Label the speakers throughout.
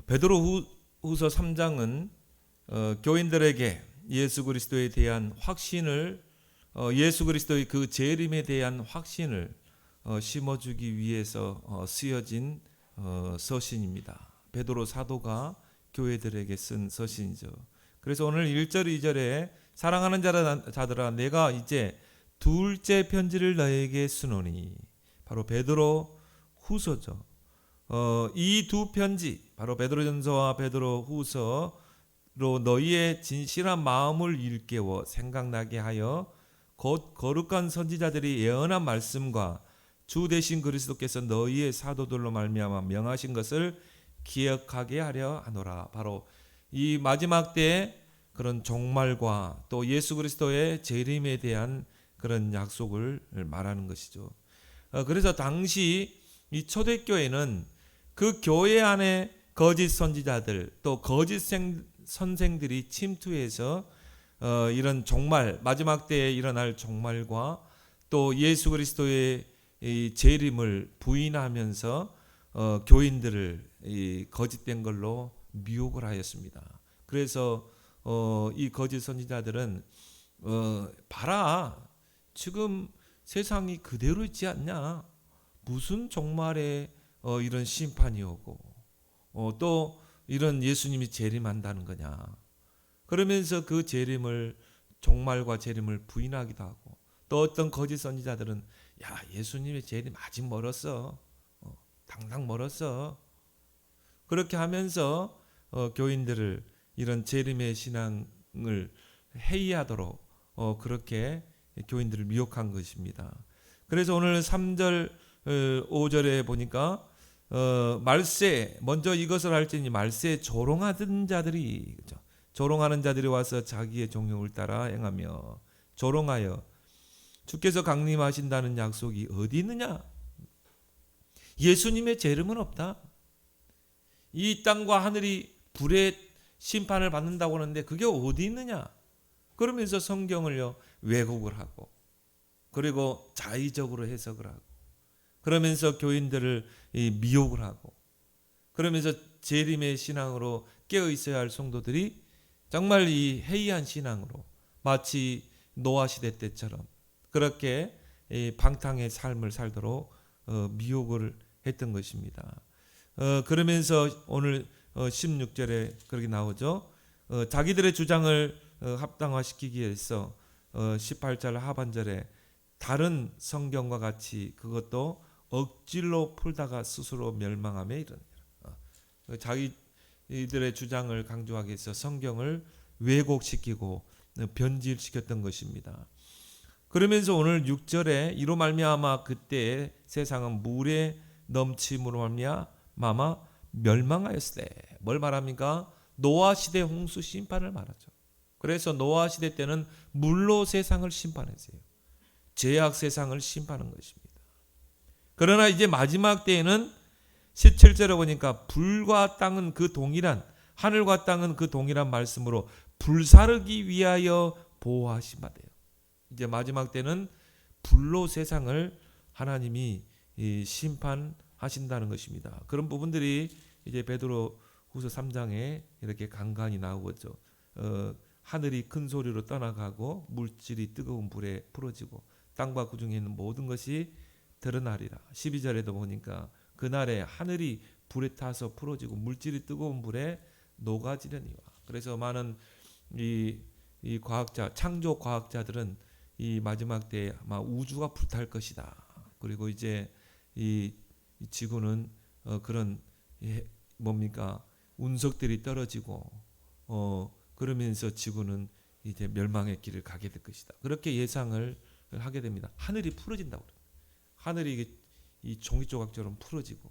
Speaker 1: 베드로후서 3장은 교인들에게 예수 그리스도에 대한 확신을 예수 그리스도의 그 재림에 대한 확신을 심어주기 위해서 쓰여진 서신입니다. 베드로 사도가 교회들에게 쓴 서신이죠. 그래서 오늘 1절 2절에 사랑하는 자들아 내가 이제 둘째 편지를 너에게 쓰노니, 바로 베드로 후서죠. 이 두 편지, 바로 베드로전서와 베드로후서로 너희의 진실한 마음을 일깨워 생각나게 하여 곧 거룩한 선지자들이 예언한 말씀과 주 되신 그리스도께서 너희의 사도들로 말미암아 명하신 것을 기억하게 하려 하노라. 바로 이 마지막 때의 그런 종말과 또 예수 그리스도의 재림에 대한 그런 약속을 말하는 것이죠. 그래서 당시 이 초대교회는 그 교회 안에 거짓 선지자들 또 거짓 선생들이 침투해서 이런 종말, 마지막 때에 일어날 종말과 또 예수 그리스도의 이 재림을 부인하면서 교인들을 이 거짓된 걸로 미혹을 하였습니다. 그래서 이 거짓 선지자들은 봐라, 지금 세상이 그대로 있지 않냐, 무슨 종말에 이런 심판이 오고 또 이런 예수님이 재림한다는 거냐, 그러면서 그 재림을, 종말과 재림을 부인하기도 하고, 또 어떤 거짓 선지자들은 야, 예수님의 재림 아직 멀었어, 당장 멀었어, 그렇게 하면서 교인들을 이런 재림의 신앙을 회의하도록 그렇게 교인들을 미혹한 것입니다. 그래서 오늘 3절 5절에 보니까 말세, 먼저 이것을 할지니 말세 조롱하던 자들이, 그렇죠? 조롱하는 자들이 와서 자기의 종용을 따라 행하며 조롱하여 주께서 강림하신다는 약속이 어디 있느냐? 예수님의 재림은 없다. 이 땅과 하늘이 불의 심판을 받는다고 하는데 그게 어디 있느냐? 그러면서 성경을요 왜곡을 하고, 그리고 자의적으로 해석을 하고, 그러면서 교인들을 미혹을 하고, 그러면서 재림의 신앙으로 깨어 있어야 할 성도들이 정말 이 해이한 신앙으로 마치 노아 시대 때처럼 그렇게 방탕의 삶을 살도록 미혹을 했던 것입니다. 그러면서 오늘 16절에 그렇게 나오죠. 자기들의 주장을 합당화시키기 위해서 18절 하반절에 다른 성경과 같이 그것도 억지로 풀다가 스스로 멸망함에 이르니라. 자기들의 주장을 강조하기 위해서 성경을 왜곡시키고 변질시켰던 것입니다. 그러면서 오늘 6절에 이로 말미암아 그때 세상은 물의 넘침으로 말미암아 멸망하였으되, 뭘 말합니까? 노아 시대 홍수 심판을 말하죠. 그래서 노아 시대 때는 물로 세상을 심판했어요. 죄악 세상을 심판한 것입니다. 그러나 이제 마지막 때에는 17절에 보니까 불과 땅은 그 동일한, 하늘과 땅은 그 동일한 말씀으로 불사르기 위하여 보호하신 바 돼요. 이제 마지막 때는 불로 세상을 하나님이 심판하신다는 것입니다. 그런 부분들이 이제 베드로후서 3장에 이렇게 간간히 나오죠. 하늘이 큰 소리로 떠나가고 물질이 뜨거운 불에 풀어지고 땅과 그 중에 있는 모든 것이 드러나리라. 12절에도 보니까 그날에 하늘이 불에 타서 풀어지고 물질이 뜨거운 불에 녹아지려니와. 그래서 많은 이 과학자, 창조 과학자들은 이 마지막 때에 아마 우주가 불탈 것이다. 그리고 이제 이 지구는 그런 뭡니까, 운석들이 떨어지고 그러면서 지구는 이제 멸망의 길을 가게 될 것이다. 그렇게 예상을 하게 됩니다. 하늘이 풀어진다고 그래요. 하늘이 이 종이 조각처럼 풀어지고,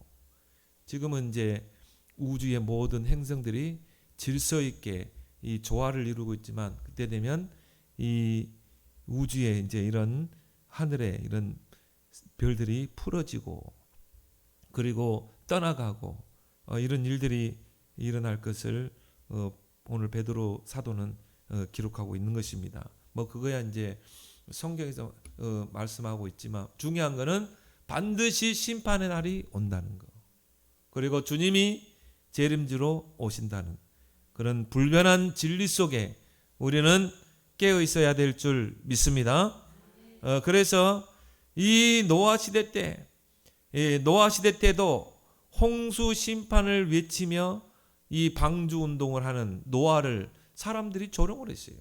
Speaker 1: 지금은 이제 우주의 모든 행성들이 질서 있게 이 조화를 이루고 있지만, 그때 되면 이 우주에 이제 이런 하늘에 이런 별들이 풀어지고 그리고 떠나가고 이런 일들이 일어날 것을 오늘 베드로 사도는 기록하고 있는 것입니다. 뭐 그거야 이제 성경에서 말씀하고 있지만, 중요한 거는 반드시 심판의 날이 온다는 거. 그리고 주님이 재림주로 오신다는 그런 불변한 진리 속에 우리는 깨어 있어야 될 줄 믿습니다. 그래서 이 노아 시대 때도 홍수 심판을 외치며 이 방주 운동을 하는 노아를 사람들이 조롱을 했어요.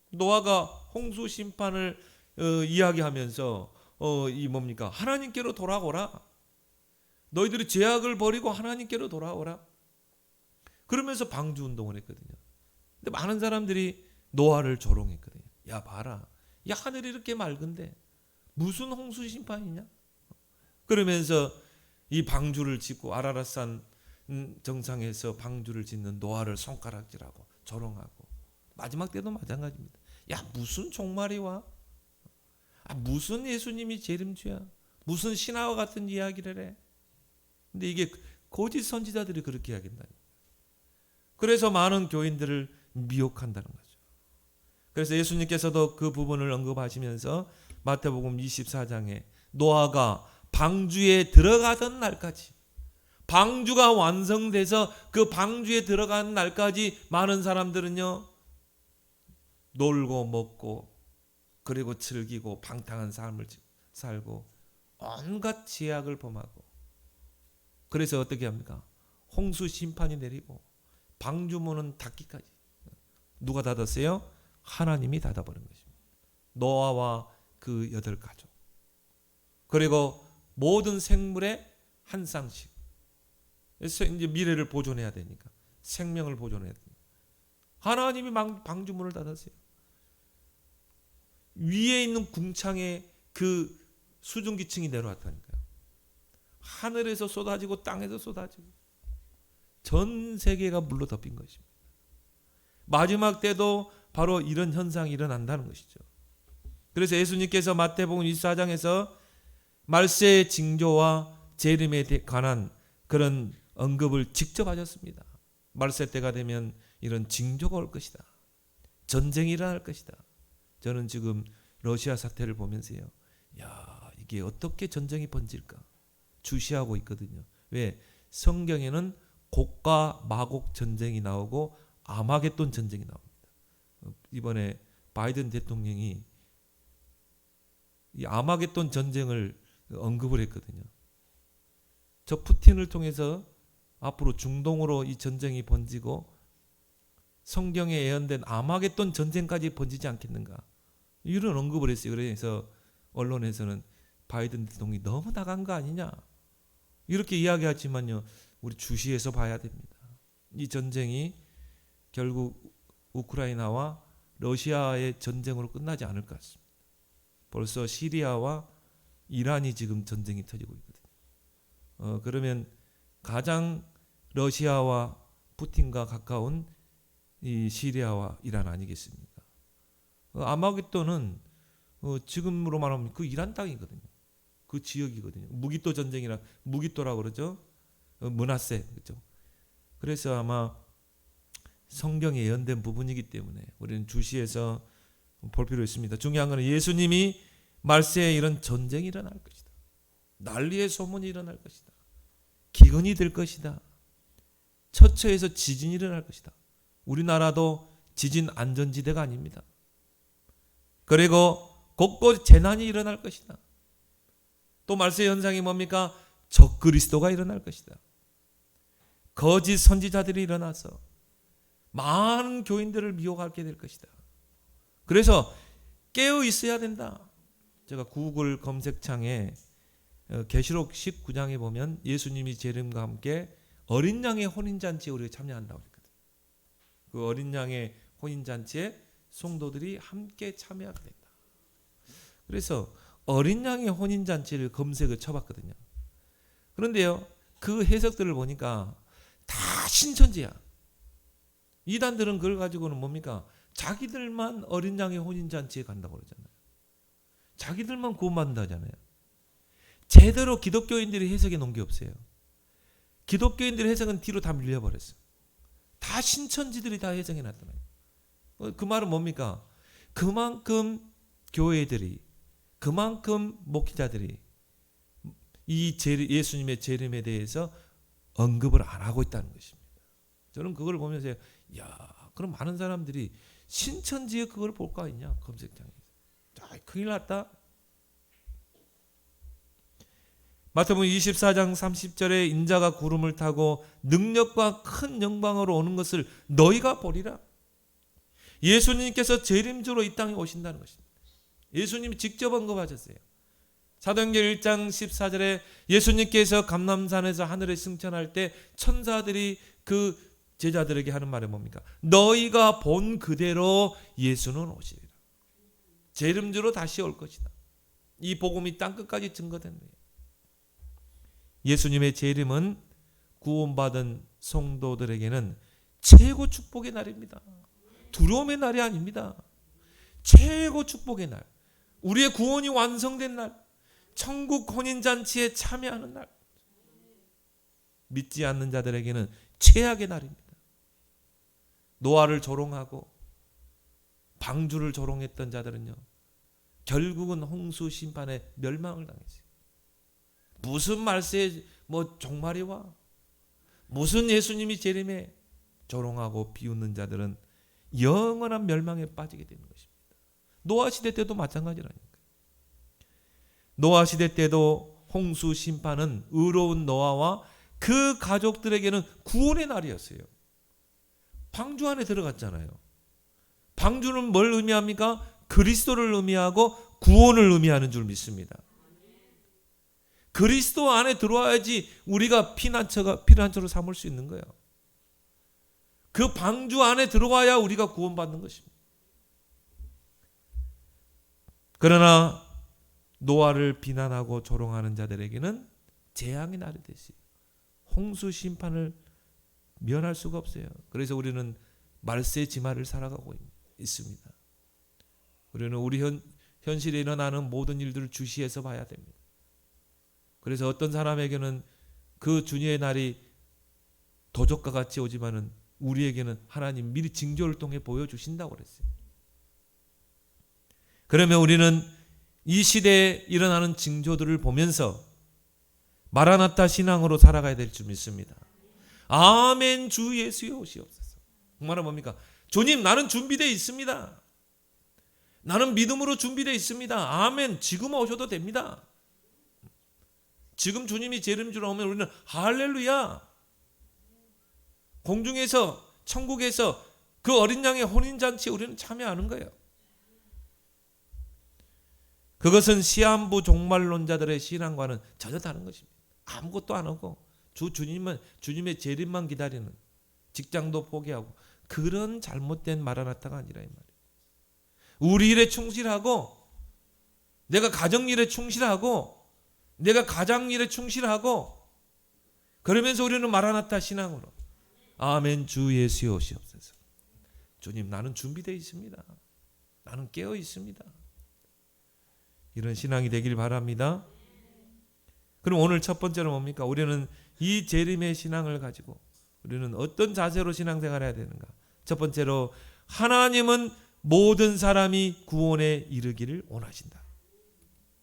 Speaker 1: 노아가 홍수 심판을 이야기하면서 이 뭡니까? 하나님께로 돌아오라. 너희들이 죄악을 버리고 하나님께로 돌아오라. 그러면서 방주 운동을 했거든요. 근데 많은 사람들이 노아를 조롱했거든요. 야 봐라. 야 하늘이 이렇게 맑은데 무슨 홍수 심판이냐? 그러면서 이 방주를 짓고 아라랏산 정상에서 방주를 짓는 노아를 손가락질하고 조롱하고 마지막 때도 마찬가지입니다. 야 무슨 종말이 와? 무슨 예수님이 재림주야? 무슨 신화와 같은 이야기를 해? 근데 이게 거짓 선지자들이 그렇게 이야기한다니. 그래서 많은 교인들을 미혹한다는 거죠. 그래서 예수님께서도 그 부분을 언급하시면서 마태복음 24장에 노아가 방주에 들어가던 날까지, 방주가 완성돼서 그 방주에 들어간 날까지 많은 사람들은요 놀고 먹고 그리고 즐기고 방탕한 삶을 살고 온갖 죄악을 범하고, 그래서 어떻게 합니까? 홍수 심판이 내리고 방주문은 닫기까지 누가 닫았어요? 하나님이 닫아버린 것입니다. 노아와 그 8가족, 그리고 모든 생물의 한 쌍씩. 이제 미래를 보존해야 되니까, 생명을 보존해야 되니까 하나님이 방주문을 닫았어요. 위에 있는 궁창에 그 수증기층이 내려왔다니까요. 하늘에서 쏟아지고 땅에서 쏟아지고 전 세계가 물로 덮인 것입니다. 마지막 때도 바로 이런 현상이 일어난다는 것이죠. 그래서 예수님께서 마태복음 24장에서 말세의 징조와 재림에 관한 그런 언급을 직접 하셨습니다. 말세 때가 되면 이런 징조가 올 것이다. 전쟁이 일어날 것이다. 저는 지금 러시아 사태를 보면서요, 야 이게 어떻게 전쟁이 번질까 주시하고 있거든요. 왜? 성경에는 곡과 마곡 전쟁이 나오고 아마겟돈 전쟁이 나옵니다. 이번에 바이든 대통령이 이 아마겟돈 전쟁을 언급을 했거든요. 저 푸틴을 통해서 앞으로 중동으로 이 전쟁이 번지고 성경에 예언된 아마겟돈 전쟁까지 번지지 않겠는가, 이런 언급을 했어요. 그래서 언론에서는 바이든 대통령이 너무 나간 거 아니냐 이렇게 이야기하지만요, 우리 주시해서 봐야 됩니다. 이 전쟁이 결국 우크라이나와 러시아의 전쟁으로 끝나지 않을 것 같습니다. 벌써 시리아와 이란이 지금 전쟁이 터지고 있거든요. 그러면 가장 러시아와 푸틴과 가까운 이 시리아와 이란 아니겠습니까? 아마겟돈은 지금으로 말하면 그 이란 땅이거든요. 그 지역이거든요. 무기토 전쟁이라 무기토라고 그러죠. 문하세, 그렇죠. 그래서 아마 성경에 예언된 부분이기 때문에 우리는 주시해서 볼 필요 있습니다. 중요한 것은 예수님이 말세에 이런 전쟁이 일어날 것이다. 난리의 소문이 일어날 것이다. 기근이 될 것이다. 처처에서 지진이 일어날 것이다. 우리나라도 지진 안전지대가 아닙니다. 그리고 곳곳 재난이 일어날 것이다. 또 말세 현상이 뭡니까? 적그리스도가 일어날 것이다. 거짓 선지자들이 일어나서 많은 교인들을 미혹하게 될 것이다. 그래서 깨어 있어야 된다. 제가 구글 검색창에 계시록 19장에 보면 예수님이 재림과 함께 어린 양의 혼인잔치에 우리가 참여한다고 했거든요. 그 어린 양의 혼인잔치에 성도들이 함께 참여하게 된다. 그래서 어린 양의 혼인잔치를 검색을 쳐봤거든요. 그런데요, 그 해석들을 보니까 다 신천지야. 이단들은 그걸 가지고는 뭡니까? 자기들만 어린 양의 혼인잔치에 간다고 그러잖아요. 자기들만 구원받는다 하잖아요. 제대로 기독교인들이 해석해 놓은 게 없어요. 기독교인들의 해석은 뒤로 다 밀려버렸어. 다 신천지들이 다 해석해 놨잖아요. 그 말은 뭡니까? 그만큼 교회들이, 그만큼 목회자들이 이 예수님의 재림에 대해서 언급을 안 하고 있다는 것입니다. 저는 그걸 보면서 야, 그럼 많은 사람들이 신천지에 그걸 볼 거 아니냐 검색창에서. 자, 큰일 났다. 마태복음 24장 30절에 인자가 구름을 타고 능력과 큰 영광으로 오는 것을 너희가 보리라. 예수님께서 재림주로 이 땅에 오신다는 것입니다. 예수님이 직접 언급하셨어요. 사도행전 1장 14절에 예수님께서 감람산에서 하늘에 승천할 때 천사들이 그 제자들에게 하는 말이 뭡니까? 너희가 본 그대로 예수는 오시리라. 재림주로 다시 올 것이다. 이 복음이 땅끝까지 증거된 거예요. 예수님의 재림은 구원받은 성도들에게는 최고 축복의 날입니다. 두려움의 날이 아닙니다. 최고 축복의 날. 우리의 구원이 완성된 날. 천국 혼인잔치에 참여하는 날. 믿지 않는 자들에게는 최악의 날입니다. 노아를 조롱하고 방주를 조롱했던 자들은요, 결국은 홍수 심판에 멸망을 당했어요. 무슨 말세에 종말이 와, 무슨 예수님이 재림에 조롱하고 비웃는 자들은 영원한 멸망에 빠지게 되는 것입니다. 노아 시대 때도 마찬가지라니까요. 노아 시대 때도 홍수 심판은 의로운 노아와 그 가족들에게는 구원의 날이었어요. 방주 안에 들어갔잖아요. 방주는 뭘 의미합니까? 그리스도를 의미하고 구원을 의미하는 줄 믿습니다. 그리스도 안에 들어와야지 우리가 피난처로 삼을 수 있는 거예요. 그 방주 안에 들어와야 우리가 구원받는 것입니다. 그러나 노아를 비난하고 조롱하는 자들에게는 재앙의 날이 되시요. 홍수 심판을 면할 수가 없어요. 그래서 우리는 말세 지마를 살아가고 있습니다. 우리는 우리 현실에 일어나는 모든 일들을 주시해서 봐야 됩니다. 그래서 어떤 사람에게는 그 주님의 날이 도적과 같이 오지만은 우리에게는 하나님 미리 징조를 통해 보여주신다고 그랬어요. 그러면 우리는 이 시대에 일어나는 징조들을 보면서 마라나타 신앙으로 살아가야 될 줄 믿습니다. 아멘. 주 예수여 오시옵소서. 그 말은 뭡니까? 주님, 나는 준비되어 있습니다. 나는 믿음으로 준비되어 있습니다. 아멘. 지금 오셔도 됩니다. 지금 주님이 재림주로 오면 우리는 할렐루야. 공중에서 천국에서 그 어린 양의 혼인잔치에 우리는 참여하는 거예요. 그것은 시한부 종말론자들의 신앙과는 전혀 다른 것입니다. 아무것도 안 하고 주님의 재림만 기다리는, 직장도 포기하고 그런 잘못된 마라나타가 아니라 이 말이에요. 우리 일에 충실하고, 내가 가정 일에 충실하고, 내가 가장 일에 충실하고, 그러면서 우리는 마라나타 신앙으로 아멘. 주 예수여 오시옵소서. 주님, 나는 준비되어 있습니다. 나는 깨어 있습니다. 이런 신앙이 되길 바랍니다. 그럼 오늘 첫 번째는 뭡니까? 우리는 이 재림의 신앙을 가지고 우리는 어떤 자세로 신앙생활을 해야 되는가? 첫 번째로, 하나님은 모든 사람이 구원에 이르기를 원하신다.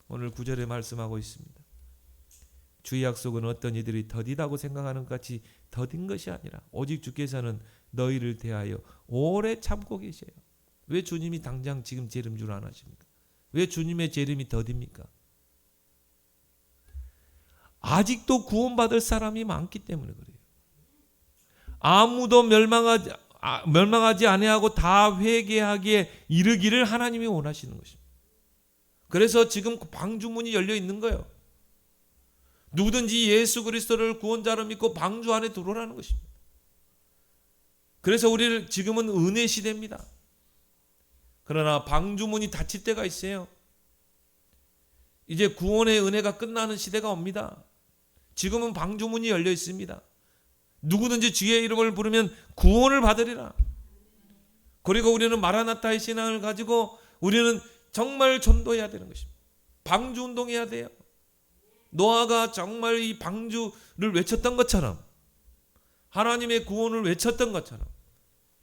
Speaker 1: 오늘 9절에 말씀하고 있습니다. 주의 약속은 어떤 이들이 더디다고 생각하는 것 같이 더딘 것이 아니라 오직 주께서는 너희를 대하여 오래 참고 계셔요. 왜 주님이 당장 지금 재림주를 안 하십니까? 왜 주님의 재림이 더딥니까? 아직도 구원받을 사람이 많기 때문에 그래요. 아무도 멸망하지 아니하고 다 회개하기에 이르기를 하나님이 원하시는 것입니다. 그래서 지금 방주문이 열려 있는 거예요. 누구든지 예수 그리스도를 구원자로 믿고 방주 안에 들어오라는 것입니다. 그래서 우리를 지금은 은혜 시대입니다. 그러나 방주문이 닫힐 때가 있어요. 이제 구원의 은혜가 끝나는 시대가 옵니다. 지금은 방주문이 열려 있습니다. 누구든지 주의 이름을 부르면 구원을 받으리라. 그리고 우리는 마라나타의 신앙을 가지고 우리는 정말 전도해야 되는 것입니다. 방주 운동해야 돼요. 노아가 정말 이 방주를 외쳤던 것처럼, 하나님의 구원을 외쳤던 것처럼,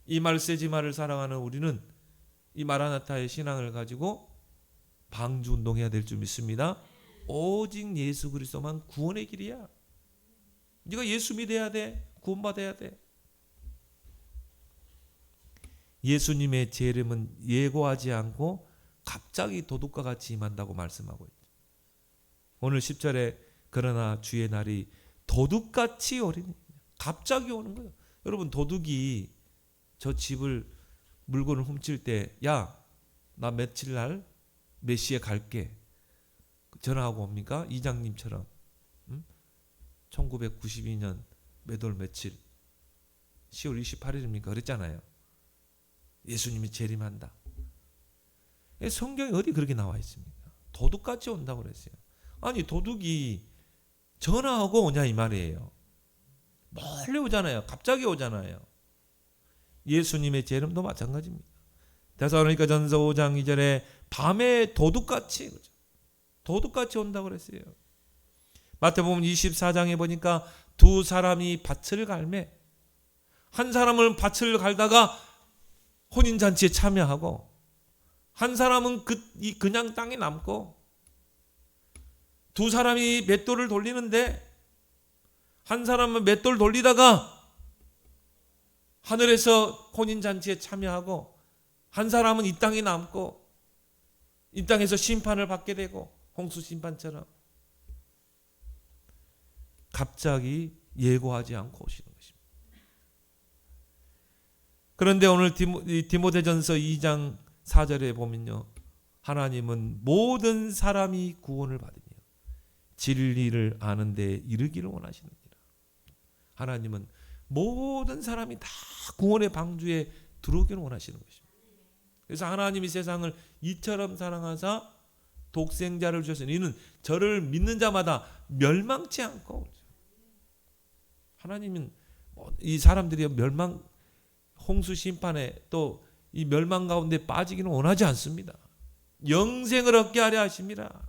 Speaker 1: 이 말세지마를 살아가는 우리는 이 마라나타의 신앙을 가지고 방주 운동해야 될 줄 믿습니다. 오직 예수 그리스도만 구원의 길이야. 네가 예수 믿어야 돼. 구원받아야 돼. 예수님의 재림은 예고하지 않고 갑자기 도둑과 같이 임한다고 말씀하고 있죠. 오늘 10절에 그러나 주의 날이 도둑같이 오리니, 갑자기 오는 거예요. 여러분, 도둑이 저 집을 물건을 훔칠 때, 야, 나 며칠 날 몇 시에 갈게, 전화하고 옵니까? 이장님처럼 1992년 몇 월 며칠 10월 28일입니까? 그랬잖아요. 예수님이 재림한다. 성경에 어디 그렇게 나와 있습니까? 도둑같이 온다고 그랬어요. 아니, 도둑이 전화하고 오냐 이 말이에요. 멀리 오잖아요. 갑자기 오잖아요. 예수님의 재림도 마찬가지입니다. 데살로니가전서 5장 2절에 밤에 도둑같이, 그렇죠? 도둑같이 온다고 그랬어요. 마태복음 24장에 보니까 두 사람이 밭을 갈매, 한 사람은 밭을 갈다가 혼인잔치에 참여하고 한 사람은 그냥 땅에 남고, 두 사람이 맷돌을 돌리는데 한 사람은 맷돌 돌리다가 하늘에서 혼인잔치에 참여하고 한 사람은 이 땅에 남고 이 땅에서 심판을 받게 되고, 홍수 심판처럼 갑자기 예고하지 않고 오시는 것입니다. 그런데 오늘 디모데전서 2장 4절에 보면요, 하나님은 모든 사람이 구원을 받으며 진리를 아는 데 이르기를 원하시느니라. 하나님은 모든 사람이 다 구원의 방주에 들어오기를 원하시는 것입니다. 그래서 하나님이 세상을 이처럼 사랑하사 독생자를 주셨으니 이는 저를 믿는 자마다 멸망치 않고, 하나님은 이 사람들이 홍수 심판에 또 이 멸망 가운데 빠지기는 원하지 않습니다. 영생을 얻게 하려 하십니다.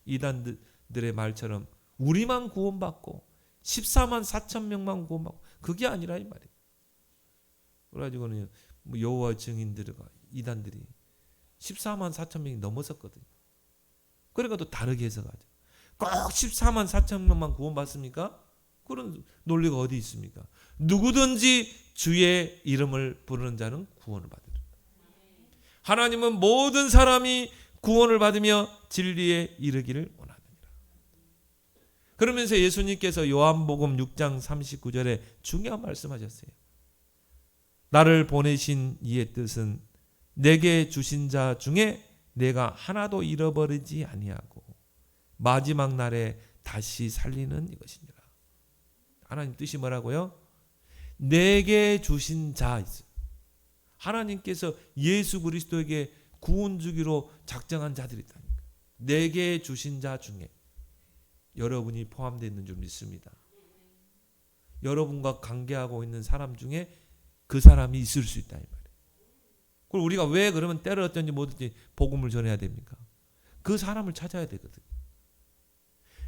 Speaker 1: 이단들의 말처럼 우리만 구원받고 14만 4천 명만 구원받고, 그게 아니라 이 말이에요. 그래가지고는 여호와 증인들과 이단들이 14만 4천 명이 넘어섰거든요. 그러니까 또 다르게 해석하죠. 꼭 14만 4천 명만 구원받습니까? 그런 논리가 어디 있습니까? 누구든지 주의 이름을 부르는 자는 구원을 받으리라. 하나님은 모든 사람이 구원을 받으며 진리에 이르기를 원하느니라. 그러면서 예수님께서 요한복음 6장 39절에 중요한 말씀하셨어요. 나를 보내신 이의 뜻은 내게 주신 자 중에 내가 하나도 잃어버리지 아니하고 마지막 날에 다시 살리는 이것이니라. 하나님 뜻이 뭐라고요? 내게 주신 자 있어요. 하나님께서 예수 그리스도에게 구원 주기로 작정한 자들이 있다니까. 내게 주신 자 중에 여러분이 포함되어 있는 줄 믿습니다. 여러분과 관계하고 있는 사람 중에 그 사람이 있을 수 있다 이 말이에요. 그리고 우리가 왜 그러면 때를 어떤지 뭐든지 복음을 전해야 됩니까? 그 사람을 찾아야 되거든요.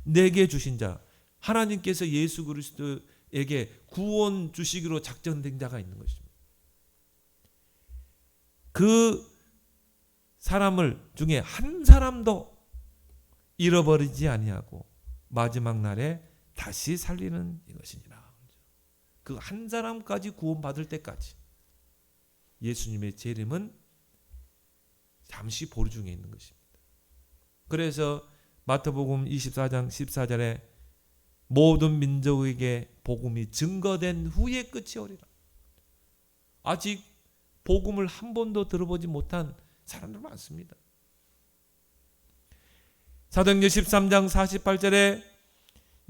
Speaker 1: 내게 주신 자, 하나님께서 예수 그리스도에게 구원 주시기로 작정된 자가 있는 것입니다. 그 사람을 중에 한 사람도 잃어버리지 아니하고 마지막 날에 다시 살리는 이것이니라. 그 한 사람까지 구원받을 때까지 예수님의 재림은 잠시 보류 중에 있는 것입니다. 그래서 마태복음 24장 14절에 모든 민족에게 복음이 증거된 후에 끝이 오리라. 아직 복음을 한 번도 들어보지 못한 사람들 많습니다. 사도행전 13장 48절에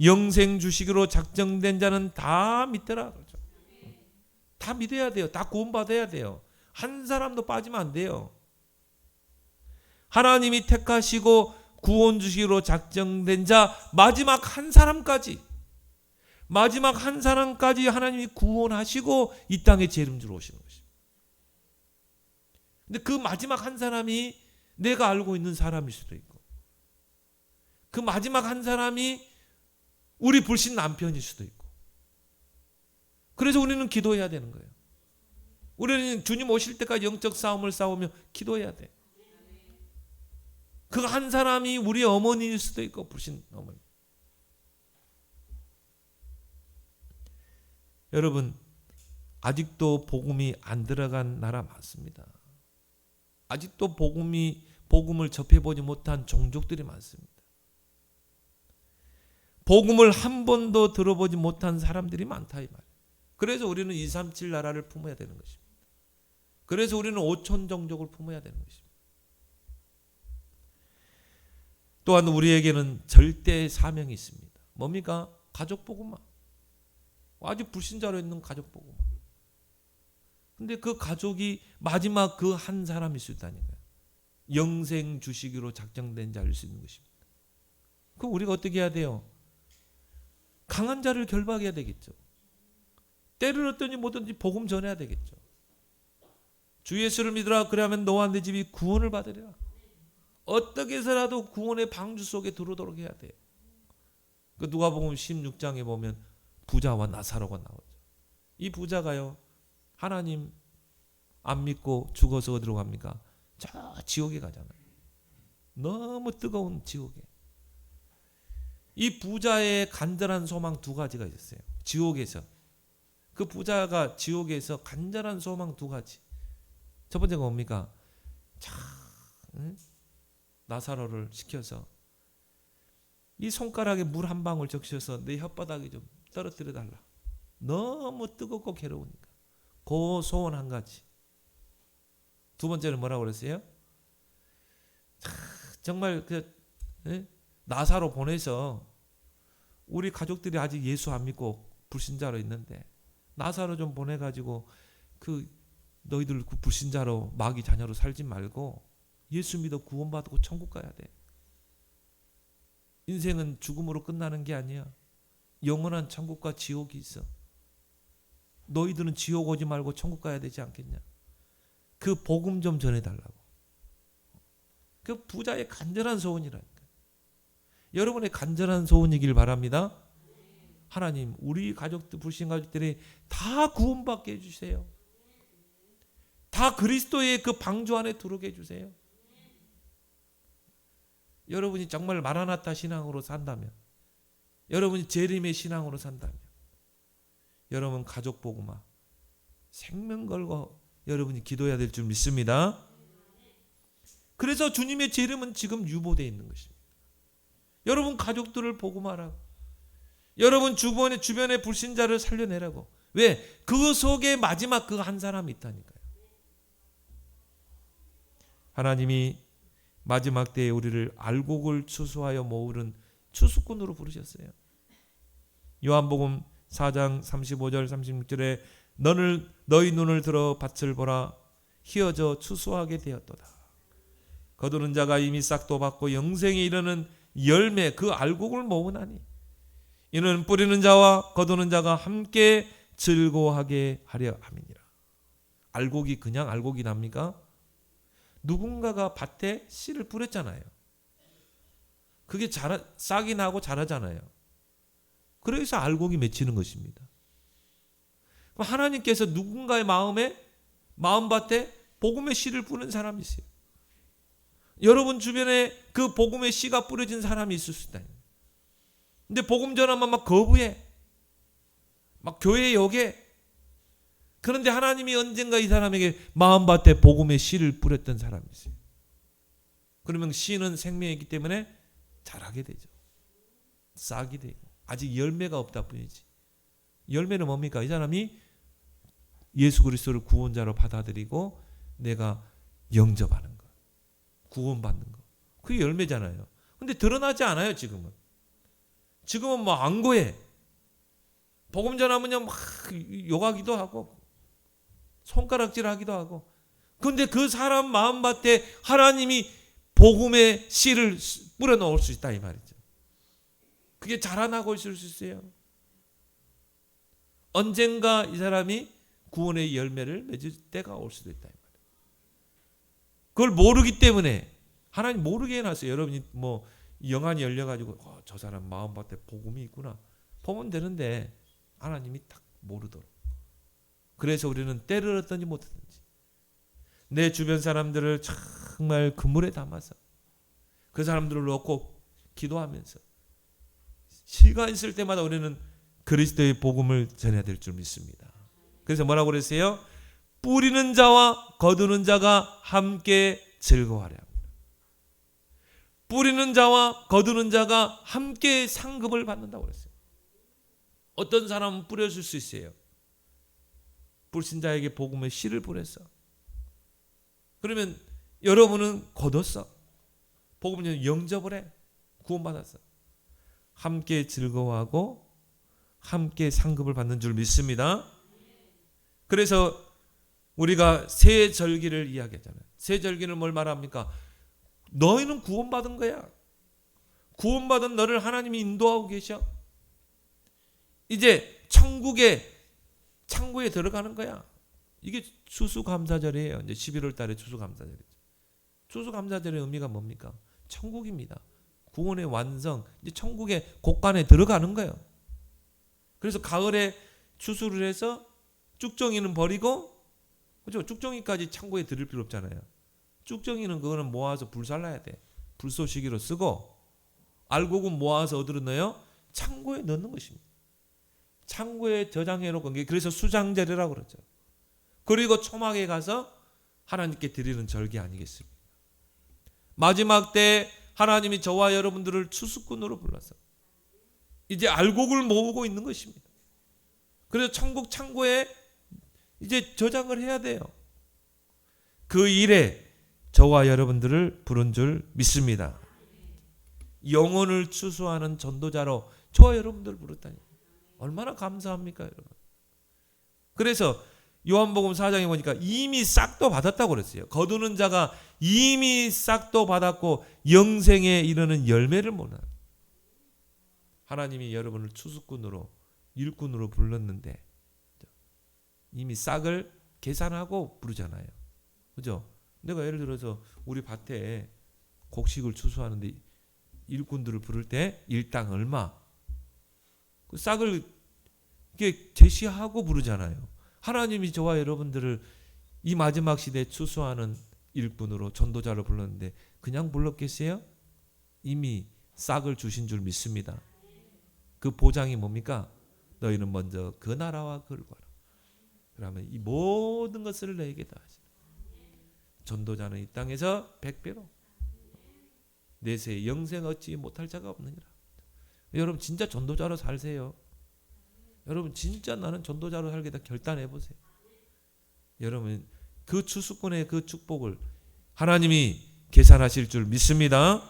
Speaker 1: 영생 주시기로 작정된 자는 다 믿더라. 그렇죠? 다 믿어야 돼요. 다 구원받아야 돼요. 한 사람도 빠지면 안 돼요. 하나님이 택하시고 구원 주시기로 작정된 자 마지막 한 사람까지 하나님이 구원하시고 이 땅에 재림주로 오시는 것입니다. 근데 그 마지막 한 사람이 내가 알고 있는 사람일 수도 있고, 그 마지막 한 사람이 우리 불신 남편일 수도 있고, 그래서 우리는 기도해야 되는 거예요. 우리는 주님 오실 때까지 영적 싸움을 싸우며 기도해야 돼. 그 한 사람이 우리 어머니일 수도 있고, 불신 어머니. 여러분, 아직도 복음이 안 들어간 나라 많습니다. 아직도 복음을 접해보지 못한 종족들이 많습니다. 복음을 한 번도 들어보지 못한 사람들이 많다 이 말이에요. 그래서 우리는 237 나라를 품어야 되는 것입니다. 그래서 우리는 5천 종족을 품어야 되는 것입니다. 또한 우리에게는 절대 사명이 있습니다. 뭡니까? 가족 복음화. 아주 불신자로 있는 가족 복음화. 근데 그 가족이 마지막 그 한 사람일 수 있다니까요. 영생 주시기로 작정된 자일 수 있는 것입니다. 그럼 우리가 어떻게 해야 돼요? 강한 자를 결박해야 되겠죠. 때를 얻든지 뭐든지 복음 전해야 되겠죠. 주 예수를 믿으라 그러면 너와 내 집이 구원을 받으리라. 어떻게 해서라도 구원의 방주 속에 들어오도록 해야 돼요. 그 누가복음 16장에 보면 부자와 나사로가 나오죠. 이 부자가요, 하나님 안 믿고 죽어서 어디로 갑니까? 저 지옥에 가잖아요. 너무 뜨거운 지옥에. 이 부자의 간절한 소망 두 가지가 있었어요. 지옥에서. 그 부자가 지옥에서 간절한 소망 두 가지. 첫 번째가 뭡니까? 나사로를 시켜서 이 손가락에 물 한 방울 적셔서 내 혓바닥에 좀 떨어뜨려 달라. 너무 뜨겁고 괴로우니까. 그 소원 한 가지. 두 번째는 뭐라고 그랬어요? 정말 나사로 보내서 우리 가족들이 아직 예수 안 믿고 불신자로 있는데 나사로 좀 보내가지고 너희들 불신자로 마귀 자녀로 살지 말고 예수 믿어 구원받고 천국 가야 돼. 인생은 죽음으로 끝나는 게 아니야. 영원한 천국과 지옥이 있어. 너희들은 지옥 오지 말고 천국 가야 되지 않겠냐. 그 복음 좀 전해달라고. 그 부자의 간절한 소원이라니까. 여러분의 간절한 소원이길 바랍니다. 하나님, 우리 가족들, 불신 가족들이 다 구원받게 해주세요. 다 그리스도의 그 방주 안에 들어오게 해주세요. 여러분이 정말 마라나타 신앙으로 산다면, 여러분이 재림의 신앙으로 산다면, 여러분 가족 복음화 생명 걸고 여러분이 기도해야 될 줄 믿습니다. 그래서 주님의 재림은 지금 유보되어 있는 것입니다. 여러분 가족들을 복음하라고, 여러분 주변의 불신자를 살려내라고. 왜? 그 속에 마지막 그 한 사람이 있다니까요. 하나님이 마지막 때에 우리를 알곡을 추수하여 모으는 추수꾼으로 부르셨어요. 요한복음 4장 35절 36절에 너희 눈을 들어 밭을 보라, 희어져 추수하게 되었도다. 거두는 자가 이미 싹도 받고 영생에 이르는 열매 그 알곡을 모으나니 이는 뿌리는 자와 거두는 자가 함께 즐거워하게 하려 함이니라. 알곡이 그냥 알곡이 납니까? 누군가가 밭에 씨를 뿌렸잖아요. 그게 싹이 나고 자라잖아요. 그래서 알곡이 맺히는 것입니다. 그럼 하나님께서 누군가의 마음밭에 복음의 씨를 뿌린 사람이 있어요. 여러분 주변에 그 복음의 씨가 뿌려진 사람이 있을 수 있다. 근데 복음 전하면 막 거부해. 막 교회에 오게. 그런데 하나님이 언젠가 이 사람에게 마음밭에 복음의 씨를 뿌렸던 사람이 있어요. 그러면 씨는 생명이기 때문에 자라게 되죠. 싹이 되고. 아직 열매가 없다 뿐이지. 열매는 뭡니까? 이 사람이 예수 그리스도를 구원자로 받아들이고 내가 영접하는 것, 구원받는 것. 그게 열매잖아요. 근데 드러나지 않아요. 지금은 뭐 앙고해. 복음 전하면요 막 욕하기도 하고 손가락질하기도 하고. 그런데 그 사람 마음밭에 하나님이 복음의 씨를 뿌려 놓을 수 있다 이 말이죠. 그게 자라나고 있을 수 있어요. 언젠가 이 사람이 구원의 열매를 맺을 때가 올 수도 있다 이 말이에요. 그걸 모르기 때문에 하나님 모르게 해놨어요. 여러분이 뭐 영안이 열려가지고 저 사람 마음밭에 복음이 있구나 보면 되는데 하나님이 딱 모르도록. 그래서 우리는 때를 얻든지 못하든지 내 주변 사람들을 정말 그물에 담아서 그 사람들을 놓고 기도하면서 시간 있을 때마다 우리는 그리스도의 복음을 전해야 될 줄 믿습니다. 그래서 뭐라고 그랬어요? 뿌리는 자와 거두는 자가 함께 즐거워하려 합니다. 뿌리는 자와 거두는 자가 함께 상급을 받는다고 그랬어요. 어떤 사람은 뿌려줄 수 있어요. 불신자에게 복음의 씨를 뿌렸어. 그러면 여러분은 거뒀어. 복음을 영접을 해. 구원받았어. 함께 즐거워하고 함께 상급을 받는 줄 믿습니다. 그래서 우리가 새 절기를 이야기하잖아요. 새 절기는 뭘 말합니까? 너희는 구원받은 거야. 구원받은 너를 하나님이 인도하고 계셔. 이제 창고에 들어가는 거야. 이게 추수감사절이에요. 이제 11월 달에 추수감사절이죠. 추수감사절의 의미가 뭡니까? 천국입니다. 구원의 완성, 이제 천국의 곳간에 들어가는 거예요. 그래서 가을에 추수를 해서 쭉정이는 버리고, 그죠? 쭉정이까지 창고에 들일 필요 없잖아요. 쭉정이는 그거는 모아서 불살라야 돼. 불쏘시개로 쓰고, 알곡은 모아서 어디로 넣어요? 창고에 넣는 것입니다. 창고에 저장해 놓고, 그래서 수장절이라고 그러죠. 그리고 초막에 가서 하나님께 드리는 절기 아니겠습니까? 마지막 때 하나님이 저와 여러분들을 추수꾼으로 불러서 이제 알곡을 모으고 있는 것입니다. 그래서 천국 창고에 이제 저장을 해야 돼요. 그 일에 저와 여러분들을 부른 줄 믿습니다. 영혼을 추수하는 전도자로 저와 여러분들을 부르다니 얼마나 감사합니까, 여러분. 그래서 요한복음 4장에 보니까 이미 싹도 받았다고 그랬어요. 거두는 자가 이미 싹도 받았고 영생에 이르는 열매를 모나. 하나님이 여러분을 추수꾼으로 일꾼으로 불렀는데 이미 싹을 계산하고 부르잖아요. 그죠? 내가 예를 들어서 우리 밭에 곡식을 추수하는데 일꾼들을 부를 때 일당 얼마? 그 싹을 이렇게 제시하고 부르잖아요. 하나님이 저와 여러분들을 이 마지막 시대에 추수하는 일꾼으로 전도자로 불렀는데 그냥 불렀겠어요? 이미 싹을 주신 줄 믿습니다. 그 보장이 뭡니까? 너희는 먼저 그 나라와 그를 구하라. 그러면 이 모든 것을 너에게 다 하시라. 전도자는 이 땅에서 100배로 내세 영생 얻지 못할 자가 없느니라. 여러분 진짜 전도자로 살세요. 여러분 진짜 나는 전도자로 살겠다 결단해 보세요. 여러분 그 추수꾼의 그 축복을 하나님이 계산하실 줄 믿습니다.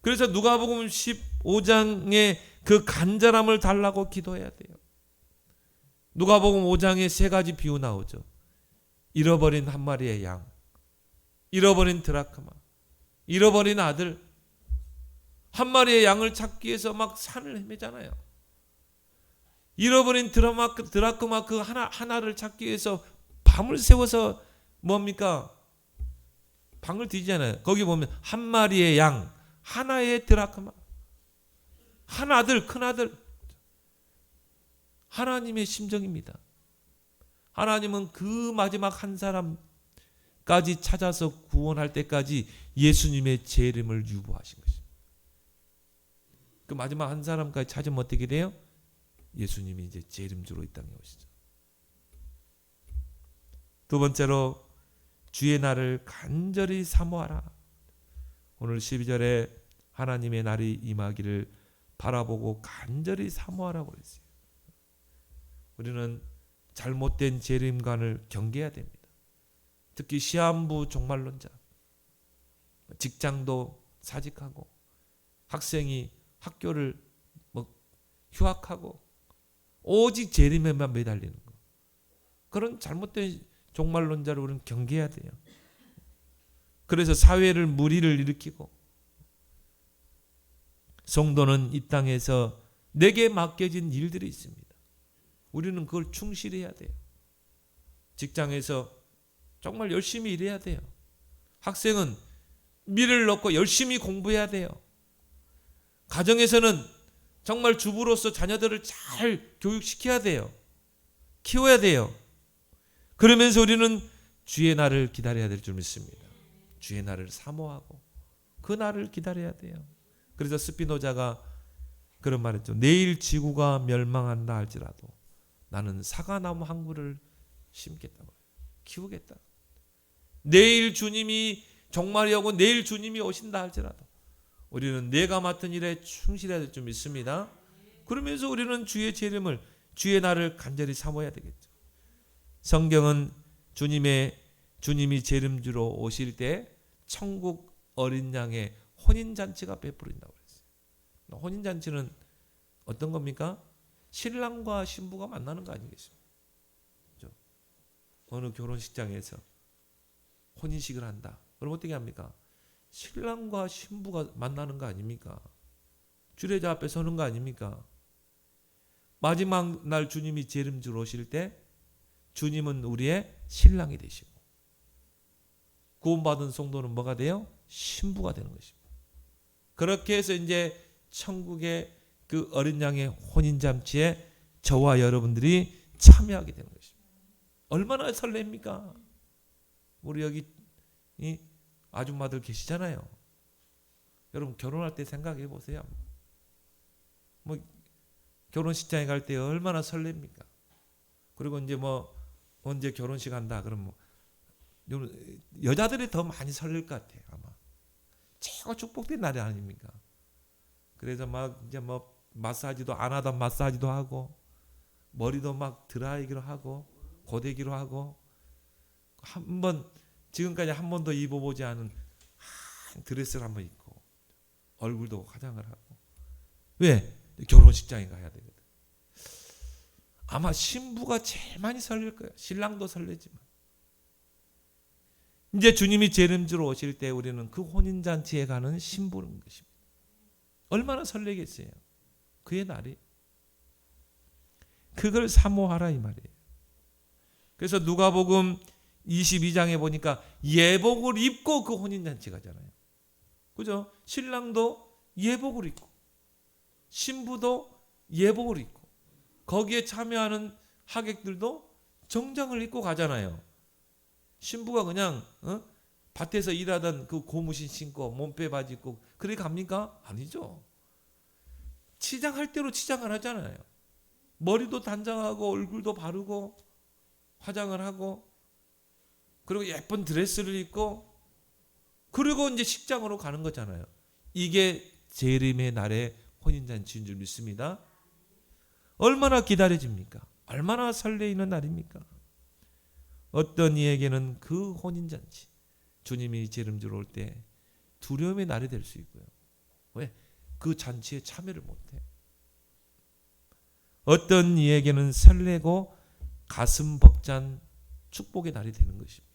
Speaker 1: 그래서 누가복음 15장에 그 간절함을 달라고 기도해야 돼요. 누가복음 5장에 세 가지 비유 나오죠. 잃어버린 한 마리의 양, 잃어버린 드라크마, 잃어버린 아들. 한 마리의 양을 찾기 위해서 막 산을 헤매잖아요. 잃어버린 드라크마 그 하나를 찾기 위해서 밤을 새워서 뭡니까? 방을 뒤지잖아요. 거기 보면 한 마리의 양, 하나의 드라크마, 한 아들, 큰 아들. 하나님의 심정입니다. 하나님은 그 마지막 한 사람까지 찾아서 구원할 때까지 예수님의 재림을 유보하신 것입니다. 그 마지막 한 사람까지 찾으면 어떻게 돼요? 예수님이 이제 재림주로 이 땅에 오시죠. 두 번째로 주의 날을 간절히 사모하라. 오늘 12절에 하나님의 날이 임하기를 바라보고 간절히 사모하라고 그랬어요. 우리는 잘못된 재림관을 경계해야 됩니다. 특히 시한부 종말론자, 직장도 사직하고 학생이 학교를 휴학하고 오직 재림에만 매달리는 거. 그런 잘못된 종말론자를 우리는 경계해야 돼요. 그래서 사회를 무리를 일으키고 성도는 이 땅에서 내게 맡겨진 일들이 있습니다. 우리는 그걸 충실히 해야 돼요. 직장에서 정말 열심히 일해야 돼요. 학생은 미래를 놓고 열심히 공부해야 돼요. 가정에서는 정말 주부로서 자녀들을 잘 교육시켜야 돼요. 키워야 돼요. 그러면서 우리는 주의 날을 기다려야 될 줄 믿습니다. 주의 날을 사모하고 그 날을 기다려야 돼요. 그래서 스피노자가 그런 말했죠. 내일 지구가 멸망한다 할지라도 나는 사과나무 한 그루를 심겠다고, 키우겠다. 내일 주님이 종말이 오고 내일 주님이 오신다 할지라도 우리는 내가 맡은 일에 충실해야 될 줄 믿습니다. 그러면서 우리는 주의 재림을, 주의 날을 간절히 사모해야 되겠죠. 성경은 주님이 재림주로 오실 때 천국 어린 양의 혼인잔치가 베풀어진다고 그랬어요. 혼인잔치는 어떤 겁니까? 신랑과 신부가 만나는 거 아니겠습니까? 그렇죠? 어느 결혼식장에서 혼인식을 한다. 그럼 어떻게 합니까? 신랑과 신부가 만나는 거 아닙니까? 주례자 앞에 서는 거 아닙니까? 마지막 날 주님이 재림주로 오실 때 주님은 우리의 신랑이 되시고 구원받은 성도는 뭐가 돼요? 신부가 되는 것입니다. 그렇게 해서 이제 천국의 그 어린 양의 혼인잔치에 저와 여러분들이 참여하게 되는 것입니다. 얼마나 설렙니까? 우리 여기 이 아줌마들 계시잖아요. 여러분 결혼할 때 생각해 보세요. 뭐 결혼식장에 갈 때 얼마나 설렙니까? 그리고 이제 뭐 언제 결혼식 한다 그러면 뭐 여자들이 더 많이 설렐 것 같아요. 아마 최고 축복된 날이 아닙니까? 그래서 막 이제 뭐 마사지도 안 하던 마사지도 하고 머리도 막 드라이기로 하고 고데기로 하고 한번 지금까지 한 번도 입어보지 않은 드레스를 한번 입고 얼굴도 화장을 하고 왜? 결혼식장에 가야 되거든. 아마 신부가 제일 많이 설렐 거예요. 신랑도 설레지만 이제 주님이 재림주로 오실 때 우리는 그 혼인잔치에 가는 신부인 것입니다. 얼마나 설레겠어요. 그의 날이. 그걸 사모하라 이 말이에요. 그래서 누가복음 22장에 보니까 예복을 입고 그 혼인잔치 가잖아요. 그죠? 신랑도 예복을 입고 신부도 예복을 입고 거기에 참여하는 하객들도 정장을 입고 가잖아요. 신부가 그냥 밭에서 일하던 그 고무신 신고 몸빼 바지 입고 그렇게 갑니까? 아니죠. 치장할 대로 치장을 하잖아요. 머리도 단장하고 얼굴도 바르고 화장을 하고 그리고 예쁜 드레스를 입고 그리고 이제 식장으로 가는 거잖아요. 이게 재림의 날의 혼인잔치인 줄 믿습니다. 얼마나 기다려집니까? 얼마나 설레이는 날입니까? 어떤 이에게는 그 혼인잔치, 주님이 재림주로 올 때 두려움의 날이 될 수 있고요. 왜? 그 잔치에 참여를 못해. 어떤 이에게는 설레고 가슴 벅찬 축복의 날이 되는 것입니다.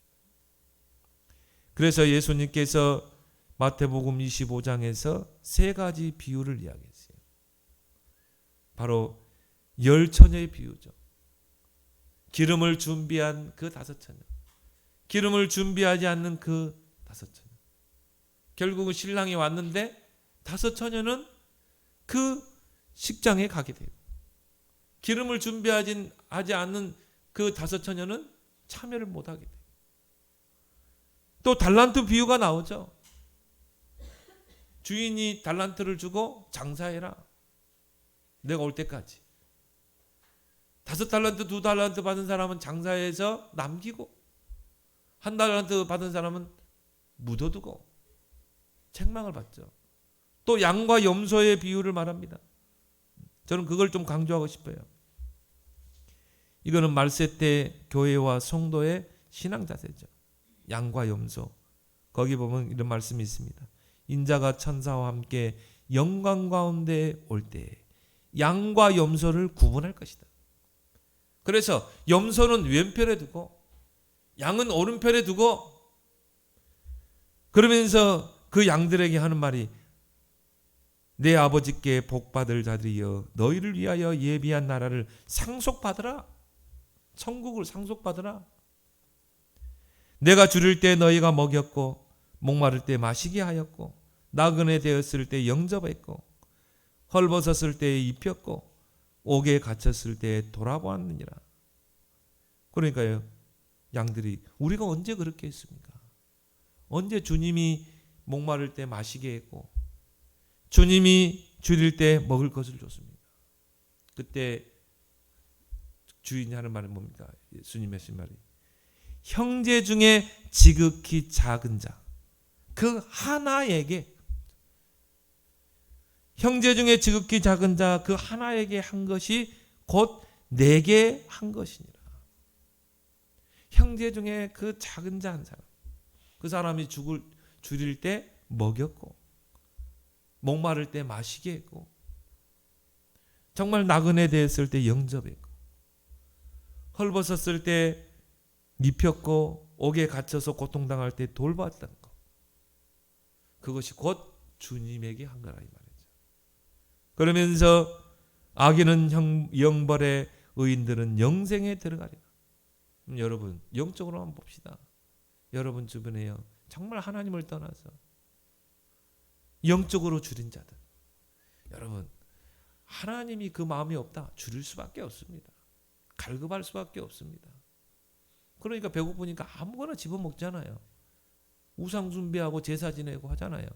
Speaker 1: 그래서 예수님께서 마태복음 25장에서 세 가지 비유를 이야기했어요. 바로 열 처녀의 비유죠. 기름을 준비한 그 다섯 처녀, 기름을 준비하지 않는 그 다섯 처녀. 결국은 신랑이 왔는데 다섯 처녀는 그 식장에 가게 돼요. 기름을 준비하지 않는 그 다섯 처녀는 참여를 못하게 돼요. 또 달란트 비유가 나오죠. 주인이 달란트를 주고 장사해라. 내가 올 때까지. 5달란트, 2달란트 받은 사람은 장사해서 남기고 1달란트 받은 사람은 묻어두고 책망을 받죠. 또 양과 염소의 비유를 말합니다. 저는 그걸 좀 강조하고 싶어요. 이거는 말세 때 교회와 성도의 신앙 자세죠. 양과 염소. 거기 보면 이런 말씀이 있습니다. 인자가 천사와 함께 영광 가운데 올 때 양과 염소를 구분할 것이다. 그래서 염소는 왼편에 두고 양은 오른편에 두고 그러면서 그 양들에게 하는 말이 내 아버지께 복받을 자들이여 너희를 위하여 예비한 나라를 상속받으라. 천국을 상속받으라. 내가 줄일 때 너희가 먹였고 목마를 때 마시게 하였고 나그네 되었을 때 영접했고 헐벗었을 때 입혔고 옥에 갇혔을 때 돌아보았느니라. 그러니까요, 양들이 우리가 언제 그렇게 했습니까? 언제 주님이 목마를 때 마시게 했고 주님이 줄일 때 먹을 것을 줬습니까? 그때 주인이 하는 말은 뭡니까? 예수님의 하신 말이 형제 중에 지극히 작은 자 그 하나에게, 형제 중에 지극히 작은 자 그 하나에게 한 것이 곧 내게 한 것이니라. 형제 중에 그 작은 자 한 사람, 그 사람이 줄일 때 먹였고 목마를 때 마시게 했고 정말 나그네 되었을 때 영접했고 헐벗었을 때 입혔고 옥에 갇혀서 고통당할 때 돌봤던 것, 그것이 곧 주님에게 한 거라 이 말이죠. 그러면서 악인은 영벌에 의인들은 영생에 들어가리라. 여러분 영적으로 한번 봅시다. 여러분 주변에요 정말 하나님을 떠나서 영적으로 줄인 자들, 여러분 하나님이 그 마음이 없다, 줄일 수밖에 없습니다. 갈급할 수밖에 없습니다. 그러니까 배고프니까 아무거나 집어먹잖아요. 우상 숭배하고 제사 지내고 하잖아요.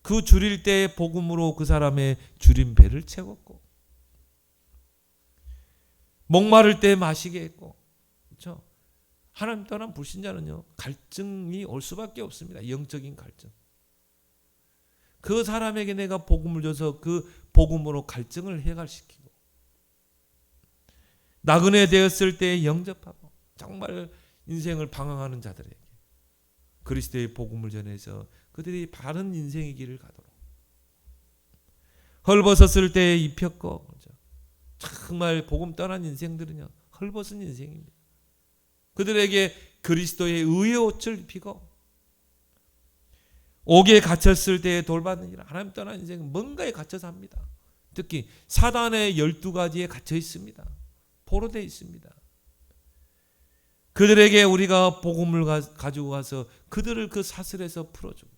Speaker 1: 그 줄일 때 복음으로 그 사람의 줄인 배를 채웠고 목마를 때 마시게 했고, 그렇죠? 하나님 떠난 불신자는요 갈증이 올 수밖에 없습니다. 영적인 갈증. 그 사람에게 내가 복음을 줘서 그 복음으로 갈증을 해갈시키고 나그네 되었을 때 영접하고 정말 인생을 방황하는 자들에게 그리스도의 복음을 전해서 그들이 바른 인생의 길을 가도록, 헐벗었을 때 입혔고, 그렇죠? 정말 복음 떠난 인생들은요 헐벗은 인생입니다. 그들에게 그리스도의 의의 옷을 입히고 옥에 갇혔을 때 돌받는 일, 하나님 떠난 인생은 뭔가에 갇혀 삽니다. 특히 사단의 12가지에 갇혀 있습니다. 포로되어 있습니다. 그들에게 우리가 복음을 가지고 가서 그들을 그 사슬에서 풀어주고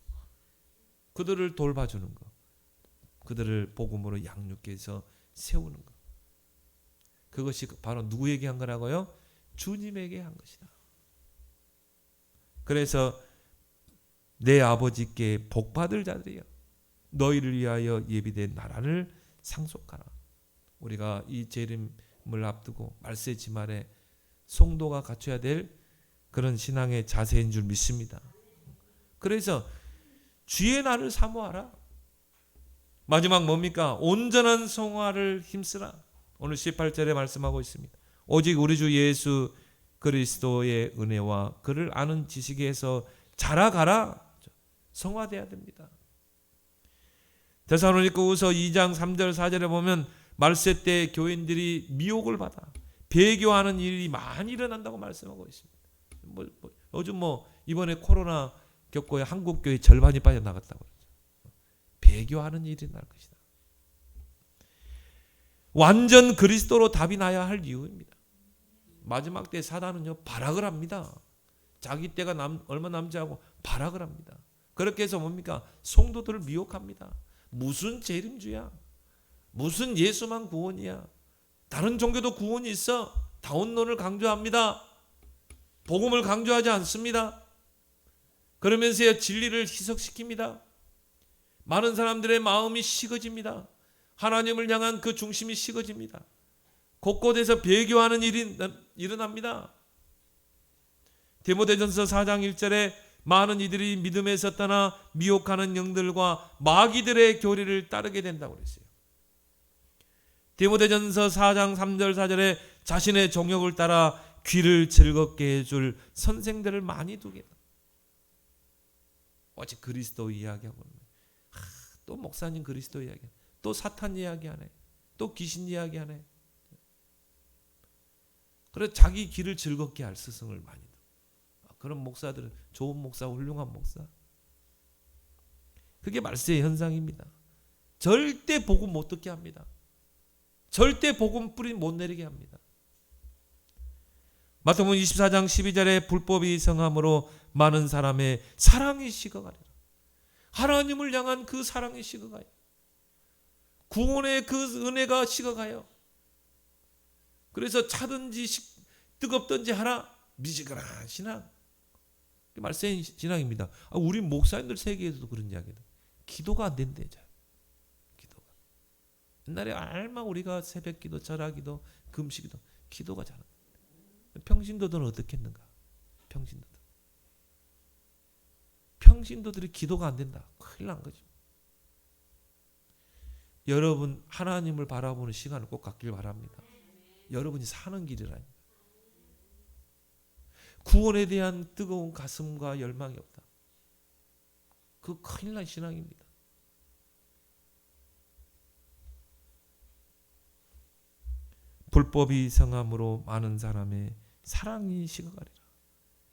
Speaker 1: 그들을 돌봐주는 것, 그들을 복음으로 양육해 서 세우는 것, 그것이 바로 누구에게 한 거라고요? 주님에게 한 것이다. 그래서 내 아버지께 복받을 자들이여 너희를 위하여 예비된 나라를 상속하라. 우리가 이 재림을 앞두고 말세 지말에 성도가 갖춰야 될 그런 신앙의 자세인 줄 믿습니다. 그래서 주의 날을 사모하라. 마지막 뭡니까? 온전한 성화를 힘쓰라. 오늘 18절에 말씀하고 있습니다. 오직 우리 주 예수 그리스도의 은혜와 그를 아는 지식에서 자라가라. 성화돼야 됩니다. 데살로니가후서 2장 3절 4절에 보면 말세 때 교인들이 미혹을 받아 배교하는 일이 많이 일어난다고 말씀하고 있습니다. 요즘 이번에 코로나 겪고 한국 교회 절반이 빠져나갔다고 그러죠. 배교하는 일이 날 것이다. 완전 그리스도로 답이 나야 할 이유입니다. 마지막 때 사단은요 발악을 합니다. 자기 때가 얼마 남지 않고 발악을 합니다. 그렇게 해서 뭡니까? 성도들을 미혹합니다. 무슨 재림주야? 무슨 예수만 구원이야? 다른 종교도 구원이 있어? 다원론을 강조합니다. 복음을 강조하지 않습니다. 그러면서 진리를 희석시킵니다. 많은 사람들의 마음이 식어집니다. 하나님을 향한 그 중심이 식어집니다. 곳곳에서 배교하는 일이 일어납니다. 디모데전서 4장 1절에 많은 이들이 믿음에서 떠나 미혹하는 영들과 마귀들의 교리를 따르게 된다고 그랬어요. 디모데전서 4장 3절 4절에 자신의 정욕을 따라 귀를 즐겁게 해줄 선생들을 많이 두게 된다. 어제 그리스도 이야기하고 또 목사님 그리스도 이야기, 또 사탄 이야기하네, 또 귀신 이야기하네. 그래서 자기 귀를 즐겁게 할 스승을 많이 둬. 그런 목사들은 좋은 목사, 훌륭한 목사. 그게 말세의 현상입니다. 절대 복음 못 듣게 합니다. 절대 복음 뿌리 못 내리게 합니다. 마태복음 24장 12절에 불법이 성함으로 많은 사람의 사랑이 식어가리라. 하나님을 향한 그 사랑이 식어가요. 구원의 그 은혜가 식어가요. 그래서 차든지 뜨겁든지 하라. 미지근한 신앙. 말세의 신앙입니다. 우리 목사님들 세계에서도 그런 이야기다. 기도가 안 된대. 기도가. 옛날에 얼마 우리가 새벽기도, 절하기도, 금식기도, 기도가 잘. 평신도들은 어떻겠는가? 평신도들이 기도가 안 된다. 큰일 난 거죠. 여러분 하나님을 바라보는 시간을 꼭 갖길 바랍니다. 여러분이 사는 길이라니까. 구원에 대한 뜨거운 가슴과 열망이 없다. 그 큰일 난 신앙입니다. 불법이 성함으로 많은 사람의 사랑이 식어가리라.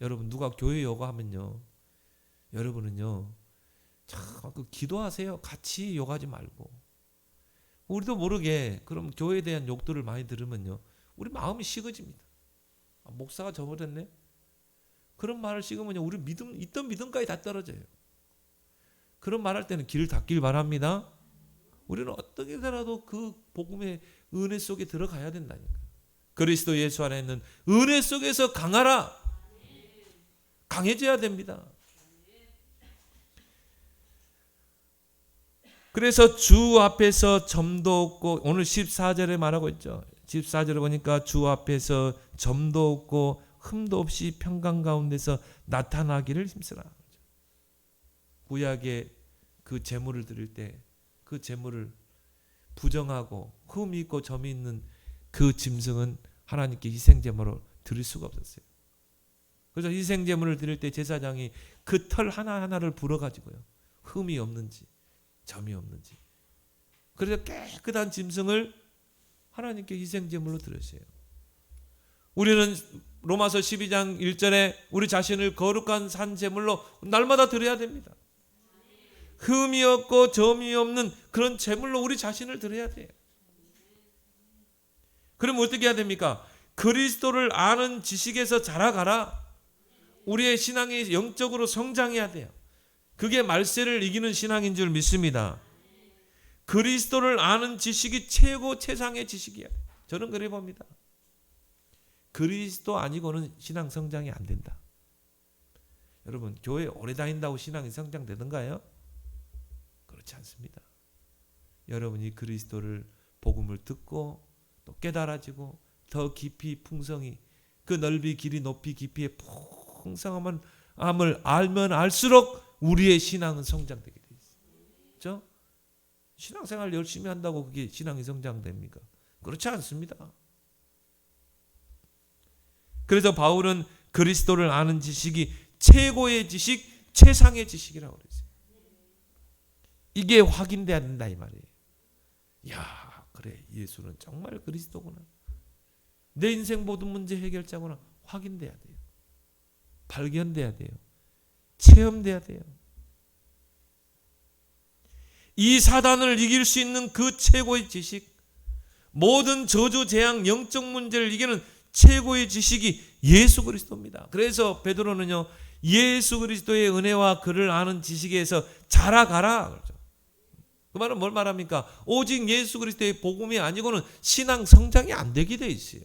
Speaker 1: 여러분 누가 교회 요구하면요, 여러분은요 참 그 기도하세요. 같이 요구하지 말고. 우리도 모르게 그럼 교회에 대한 욕들을 많이 들으면요, 우리 마음이 식어집니다. 목사가 저버렸네. 그런 말을 식으면요, 우리 믿음, 있던 믿음까지 다 떨어져요. 그런 말할 때는 길을 닫길 바랍니다. 우리는 어떻게 해서라도 그 복음의 은혜 속에 들어가야 된다니까. 그리스도 예수 안에 있는 은혜 속에서 강하라. 강해져야 됩니다. 그래서 주 앞에서 점도 없고, 오늘 14절에 말하고 있죠. 14절에 보니까 주 앞에서 점도 없고 흠도 없이 평강 가운데서 나타나기를 힘쓰라. 구약의 그 제물을 드릴 때 그 제물을 부정하고 흠이 있고 점이 있는 그 짐승은 하나님께 희생제물로 드릴 수가 없었어요. 그래서 희생제물을 드릴 때 제사장이 그 털 하나하나를 불어가지고요, 흠이 없는지 점이 없는지, 그래서 깨끗한 짐승을 하나님께 희생제물로 드렸어요. 우리는 로마서 12장 1절에 우리 자신을 거룩한 산 제물로 날마다 드려야 됩니다. 흠이 없고 점이 없는 그런 제물로 우리 자신을 드려야 돼요. 그럼 어떻게 해야 됩니까? 그리스도를 아는 지식에서 자라가라. 우리의 신앙이 영적으로 성장해야 돼요. 그게 말세를 이기는 신앙인 줄 믿습니다. 그리스도를 아는 지식이 최고 최상의 지식이야. 저는 그래 봅니다. 그리스도 아니고는 신앙 성장이 안 된다. 여러분 교회 오래 다닌다고 신앙이 성장되던가요? 그렇지 않습니다. 여러분이 그리스도를 복음을 듣고 또 깨달아지고 더 깊이 풍성히 그 넓이 길이 높이 깊이의 풍성함을 알면 알수록 우리의 신앙은 성장되게 돼 있어요. 그렇죠? 신앙생활 열심히 한다고 그게 신앙이 성장됩니까? 그렇지 않습니다. 그래서 바울은 그리스도를 아는 지식이 최고의 지식, 최상의 지식이라고 그랬어요. 이게 확인돼야 된다 이 말이에요. 야, 그래, 예수는 정말 그리스도구나. 내 인생 모든 문제 해결자구나. 확인돼야 돼요. 발견돼야 돼요. 체험돼야 돼요. 이 사단을 이길 수 있는 그 최고의 지식, 모든 저주, 재앙, 영적 문제를 이기는 최고의 지식이 예수 그리스도입니다. 그래서 베드로는요, 예수 그리스도의 은혜와 그를 아는 지식에서 자라가라 그러죠. 그 말은 뭘 말합니까? 오직 예수 그리스도의 복음이 아니고는 신앙 성장이 안 되게 돼 있어요.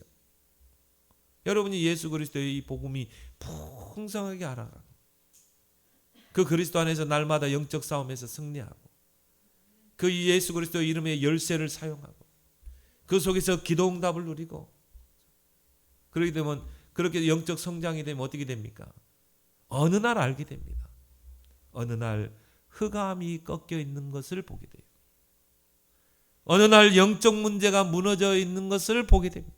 Speaker 1: 여러분이 예수 그리스도의 이 복음이 풍성하게 알아가고 그 그리스도 안에서 날마다 영적 싸움에서 승리하고 그 예수 그리스도의 이름의 열쇠를 사용하고 그 속에서 기도 응답을 누리고, 그렇게 되면, 그렇게 영적 성장이 되면 어떻게 됩니까? 어느 날 알게 됩니다. 어느 날 흑암이 꺾여 있는 것을 보게 돼요. 어느 날 영적 문제가 무너져 있는 것을 보게 됩니다.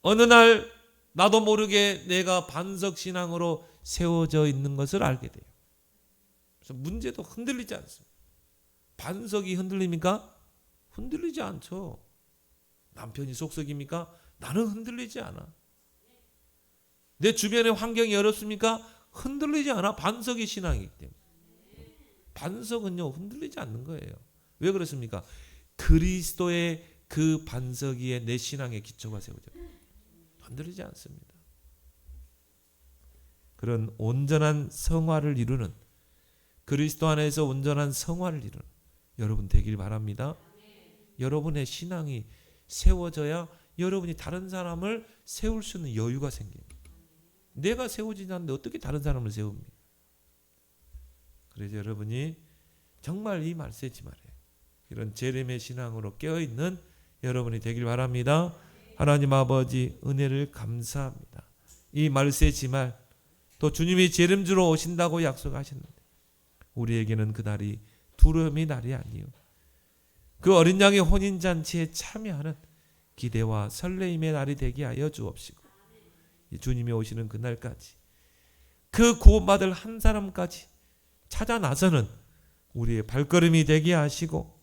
Speaker 1: 어느 날 나도 모르게 내가 반석신앙으로 세워져 있는 것을 알게 돼요. 그래서 문제도 흔들리지 않습니다. 반석이 흔들립니까? 흔들리지 않죠. 남편이 속썩입니까? 나는 흔들리지 않아. 내 주변의 환경이 어렵습니까? 흔들리지 않아. 반석이 신앙이기 때문에. 반석은요, 흔들리지 않는 거예요. 왜 그렇습니까? 그리스도의 그 반석 위에 내 신앙의 기초가 세워져요. 흔들리지 않습니다. 그런 온전한 성화를 이루는, 그리스도 안에서 온전한 성화를 이루는 여러분 되길 바랍니다. 여러분의 신앙이 세워져야 여러분이 다른 사람을 세울 수 있는 여유가 생깁니다. 내가 세워지지 않는데 어떻게 다른 사람을 세웁니까? 그래서 여러분이 정말 이 말세지 말이에요. 이런 재림의 신앙으로 깨어있는 여러분이 되길 바랍니다. 하나님 아버지 은혜를 감사합니다. 이 말세지말 또 주님이 재림주로 오신다고 약속하셨는데 우리에게는 그 날이 두려움의 날이 아니요 그 어린 양의 혼인잔치에 참여하는 기대와 설레임의 날이 되게 하여 주옵시고 주님이 오시는 그날까지 그 구원받을 한 사람까지 찾아 나서는 우리의 발걸음이 되게 하시고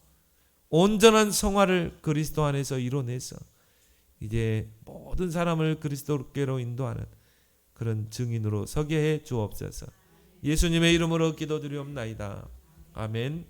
Speaker 1: 온전한 성화를 그리스도 안에서 이뤄내서 이제 모든 사람을 그리스도께로 인도하는 그런 증인으로 서게 해 주옵소서. 예수님의 이름으로 기도드리옵나이다. 아멘.